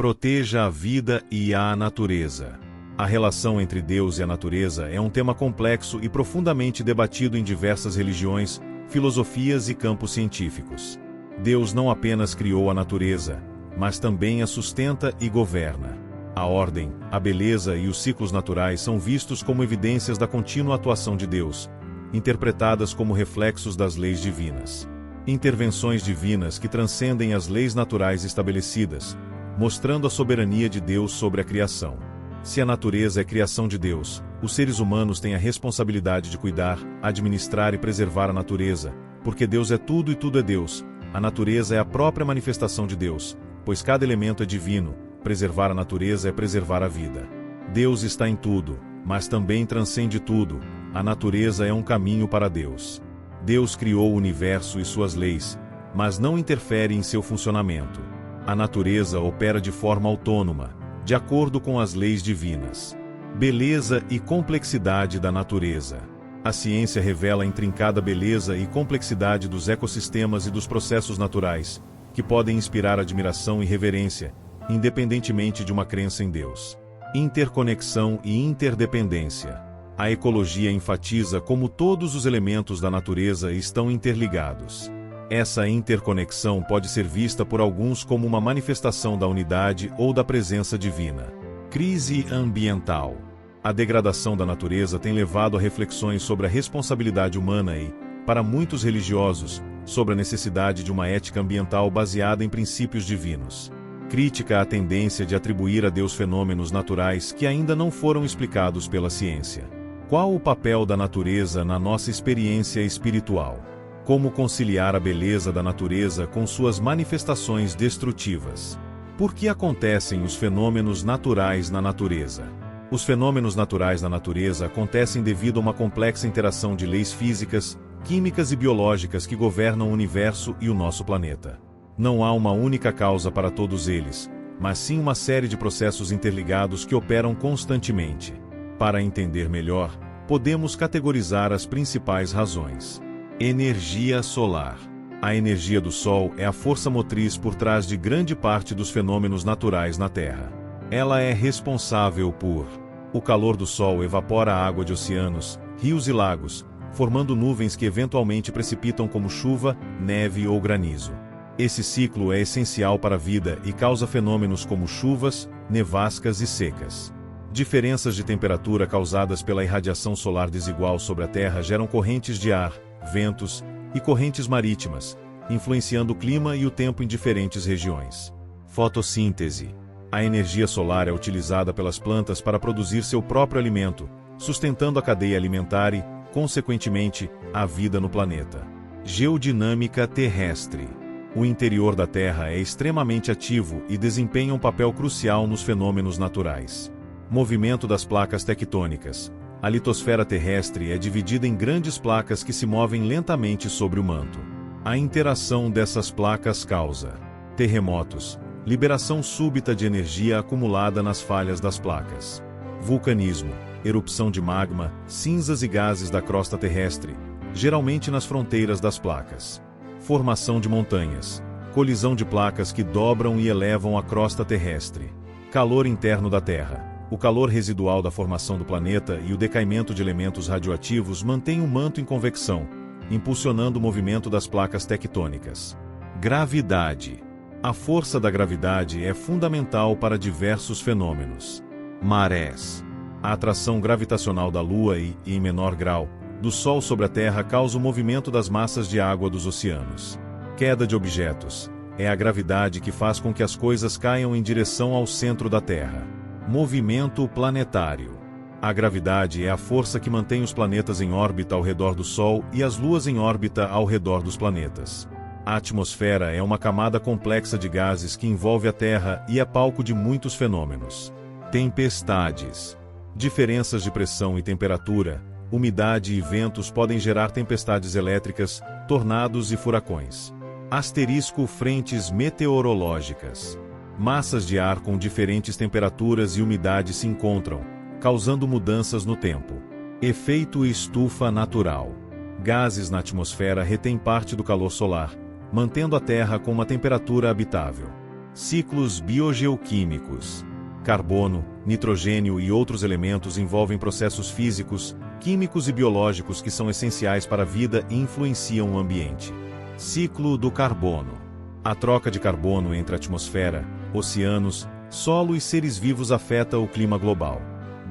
Proteja a vida e a natureza. A relação entre Deus e a natureza é um tema complexo e profundamente debatido em diversas religiões, filosofias e campos científicos. Deus não apenas criou a natureza, mas também a sustenta e governa. A ordem, a beleza e os ciclos naturais são vistos como evidências da contínua atuação de Deus, interpretadas como reflexos das leis divinas. Intervenções divinas que transcendem as leis naturais estabelecidas, mostrando a soberania de Deus sobre a criação. Se a natureza é criação de Deus, os seres humanos têm a responsabilidade de cuidar, administrar e preservar a natureza, porque Deus é tudo e tudo é Deus. A natureza é a própria manifestação de Deus, pois cada elemento é divino. Preservar a natureza é preservar a vida. Deus está em tudo, mas também transcende tudo. A natureza é um caminho para Deus. Deus criou o universo e suas leis, mas não interfere em seu funcionamento. A natureza opera de forma autônoma, de acordo com as leis divinas. Beleza e complexidade da natureza. A ciência revela a intrincada beleza e complexidade dos ecossistemas e dos processos naturais, que podem inspirar admiração e reverência, independentemente de uma crença em Deus. Interconexão e interdependência. A ecologia enfatiza como todos os elementos da natureza estão interligados. Essa interconexão pode ser vista por alguns como uma manifestação da unidade ou da presença divina. Crise ambiental. A degradação da natureza tem levado a reflexões sobre a responsabilidade humana e, para muitos religiosos, sobre a necessidade de uma ética ambiental baseada em princípios divinos. Crítica à tendência de atribuir a Deus fenômenos naturais que ainda não foram explicados pela ciência. Qual o papel da natureza na nossa experiência espiritual? Como conciliar a beleza da natureza com suas manifestações destrutivas? Por que acontecem os fenômenos naturais na natureza? Os fenômenos naturais na natureza acontecem devido a uma complexa interação de leis físicas, químicas e biológicas que governam o universo e o nosso planeta. Não há uma única causa para todos eles, mas sim uma série de processos interligados que operam constantemente. Para entender melhor, podemos categorizar as principais razões. Energia solar. A energia do Sol é a força motriz por trás de grande parte dos fenômenos naturais na Terra. Ela é responsável por: o calor do Sol evapora a água de oceanos, rios e lagos, formando nuvens que eventualmente precipitam como chuva, neve ou granizo. Esse ciclo é essencial para a vida e causa fenômenos como chuvas, nevascas e secas. Diferenças de temperatura causadas pela irradiação solar desigual sobre a Terra geram correntes de ar, ventos e correntes marítimas, influenciando o clima e o tempo em diferentes regiões. Fotossíntese. A energia solar é utilizada pelas plantas para produzir seu próprio alimento, sustentando a cadeia alimentar e, consequentemente, a vida no planeta. Geodinâmica terrestre. O interior da Terra é extremamente ativo e desempenha um papel crucial nos fenômenos naturais. Movimento das placas tectônicas. A litosfera terrestre é dividida em grandes placas que se movem lentamente sobre o manto. A interação dessas placas causa terremotos, liberação súbita de energia acumulada nas falhas das placas. Vulcanismo, erupção de magma, cinzas e gases da crosta terrestre, geralmente nas fronteiras das placas. Formação de montanhas, colisão de placas que dobram e elevam a crosta terrestre. Calor interno da Terra. O calor residual da formação do planeta e o decaimento de elementos radioativos mantém o manto em convecção, impulsionando o movimento das placas tectônicas. Gravidade. A força da gravidade é fundamental para diversos fenômenos. Marés. A atração gravitacional da Lua e, em menor grau, do Sol sobre a Terra causa o movimento das massas de água dos oceanos. Queda de objetos. É a gravidade que faz com que as coisas caiam em direção ao centro da Terra. Movimento planetário. A gravidade é a força que mantém os planetas em órbita ao redor do Sol e as luas em órbita ao redor dos planetas. A atmosfera é uma camada complexa de gases que envolve a Terra e é palco de muitos fenômenos. Tempestades. Diferenças de pressão e temperatura, umidade e ventos podem gerar tempestades elétricas, tornados e furacões. Asterisco frentes meteorológicas. Massas de ar com diferentes temperaturas e umidade se encontram, causando mudanças no tempo. Efeito estufa natural. Gases na atmosfera retêm parte do calor solar, mantendo a Terra com uma temperatura habitável. Ciclos biogeoquímicos. Carbono, nitrogênio e outros elementos envolvem processos físicos, químicos e biológicos que são essenciais para a vida e influenciam o ambiente. Ciclo do carbono. A troca de carbono entre a atmosfera, oceanos, solo e seres vivos afeta o clima global.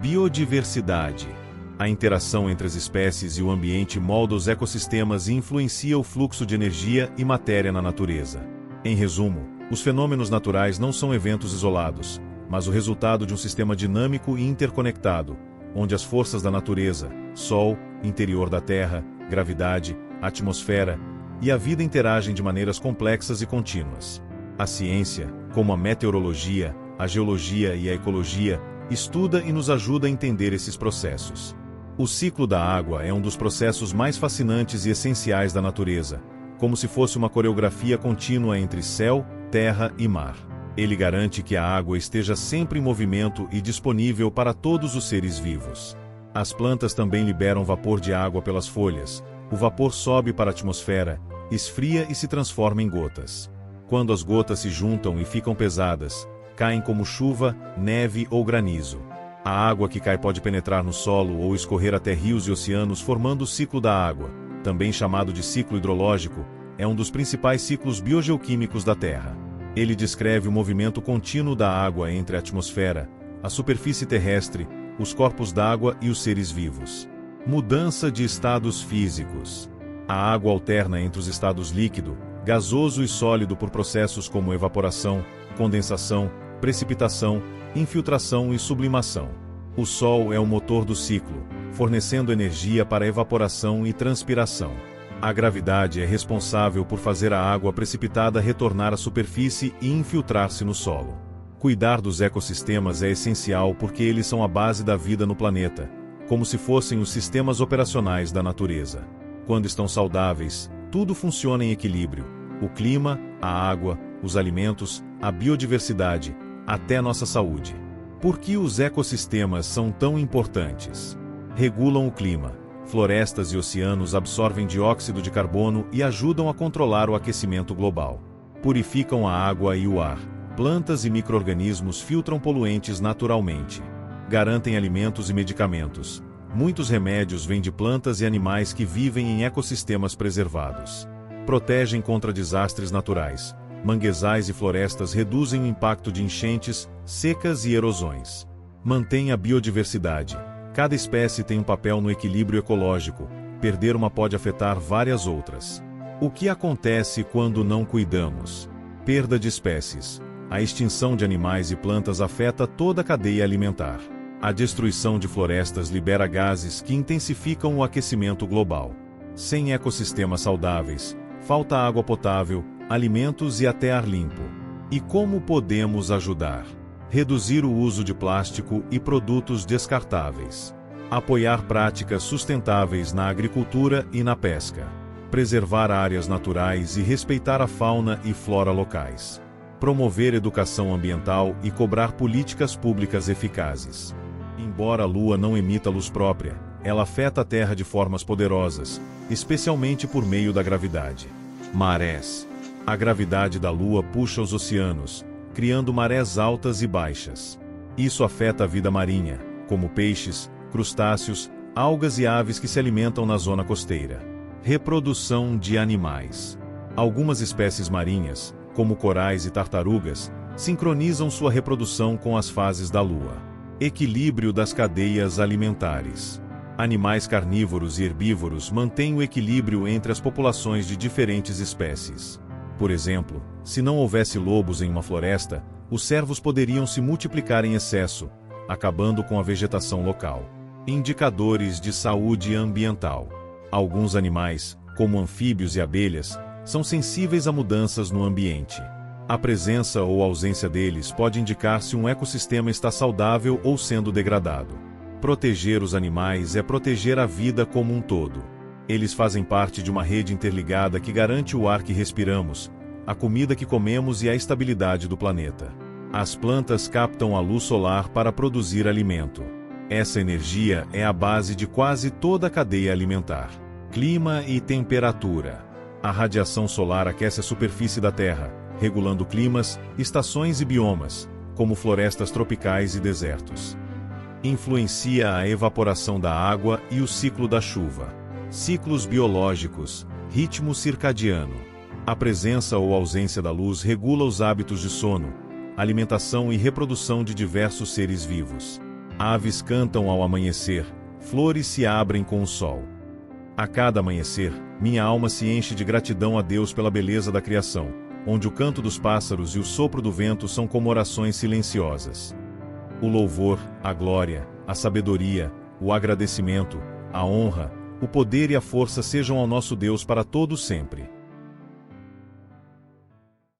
Biodiversidade. A interação entre as espécies e o ambiente molda os ecossistemas e influencia o fluxo de energia e matéria na natureza. Em resumo, os fenômenos naturais não são eventos isolados, mas o resultado de um sistema dinâmico e interconectado, onde as forças da natureza, Sol, interior da Terra, gravidade, atmosfera e a vida interagem de maneiras complexas e contínuas. A ciência, como a meteorologia, a geologia e a ecologia, estuda e nos ajuda a entender esses processos. O ciclo da água é um dos processos mais fascinantes e essenciais da natureza, como se fosse uma coreografia contínua entre céu, terra e mar. Ele garante que a água esteja sempre em movimento e disponível para todos os seres vivos. As plantas também liberam vapor de água pelas folhas. O vapor sobe para a atmosfera, esfria e se transforma em gotas. Quando as gotas se juntam e ficam pesadas, caem como chuva, neve ou granizo. A água que cai pode penetrar no solo ou escorrer até rios e oceanos, formando o ciclo da água, também chamado de ciclo hidrológico, é um dos principais ciclos biogeoquímicos da Terra. Ele descreve o movimento contínuo da água entre a atmosfera, a superfície terrestre, os corpos d'água e os seres vivos. Mudança de estados físicos. A água alterna entre os estados líquido, gasoso e sólido por processos como evaporação, condensação, precipitação, infiltração e sublimação. O Sol é o motor do ciclo, fornecendo energia para evaporação e transpiração. A gravidade é responsável por fazer a água precipitada retornar à superfície e infiltrar-se no solo. Cuidar dos ecossistemas é essencial porque eles são a base da vida no planeta, como se fossem os sistemas operacionais da natureza. Quando estão saudáveis, tudo funciona em equilíbrio: o clima, a água, os alimentos, a biodiversidade, até nossa saúde. Por que os ecossistemas são tão importantes? Regulam o clima. Florestas e oceanos absorvem dióxido de carbono e ajudam a controlar o aquecimento global. Purificam a água e o ar. Plantas e micro-organismos filtram poluentes naturalmente. Garantem alimentos e medicamentos. Muitos remédios vêm de plantas e animais que vivem em ecossistemas preservados. Protegem contra desastres naturais. Manguezais e florestas reduzem o impacto de enchentes, secas e erosões. Mantêm a biodiversidade. Cada espécie tem um papel no equilíbrio ecológico. Perder uma pode afetar várias outras. O que acontece quando não cuidamos? Perda de espécies. A extinção de animais e plantas afeta toda a cadeia alimentar. A destruição de florestas libera gases que intensificam o aquecimento global. Sem ecossistemas saudáveis, falta água potável, alimentos e até ar limpo. E como podemos ajudar? Reduzir o uso de plástico e produtos descartáveis. Apoiar práticas sustentáveis na agricultura e na pesca. Preservar áreas naturais e respeitar a fauna e flora locais. Promover educação ambiental e cobrar políticas públicas eficazes. Embora a Lua não emita luz própria, ela afeta a Terra de formas poderosas, especialmente por meio da gravidade. Marés. A gravidade da Lua puxa os oceanos, criando marés altas e baixas. Isso afeta a vida marinha, como peixes, crustáceos, algas e aves que se alimentam na zona costeira. Reprodução de animais. Algumas espécies marinhas, como corais e tartarugas, sincronizam sua reprodução com as fases da Lua. Equilíbrio das cadeias alimentares. Animais carnívoros e herbívoros mantêm o equilíbrio entre as populações de diferentes espécies. Por exemplo, se não houvesse lobos em uma floresta, os cervos poderiam se multiplicar em excesso, acabando com a vegetação local. Indicadores de saúde ambiental. Alguns animais, como anfíbios e abelhas, são sensíveis a mudanças no ambiente. A presença ou ausência deles pode indicar se um ecossistema está saudável ou sendo degradado. Proteger os animais é proteger a vida como um todo. Eles fazem parte de uma rede interligada que garante o ar que respiramos, a comida que comemos e a estabilidade do planeta. As plantas captam a luz solar para produzir alimento. Essa energia é a base de quase toda a cadeia alimentar. Clima e temperatura. A radiação solar aquece a superfície da Terra, regulando climas, estações e biomas, como florestas tropicais e desertos. Influencia a evaporação da água e o ciclo da chuva. Ciclos biológicos, ritmo circadiano. A presença ou ausência da luz regula os hábitos de sono, alimentação e reprodução de diversos seres vivos. Aves cantam ao amanhecer, flores se abrem com o sol. A cada amanhecer, minha alma se enche de gratidão a Deus pela beleza da criação, onde o canto dos pássaros e o sopro do vento são como orações silenciosas. O louvor, a glória, a sabedoria, o agradecimento, a honra, o poder e a força sejam ao nosso Deus para todo sempre.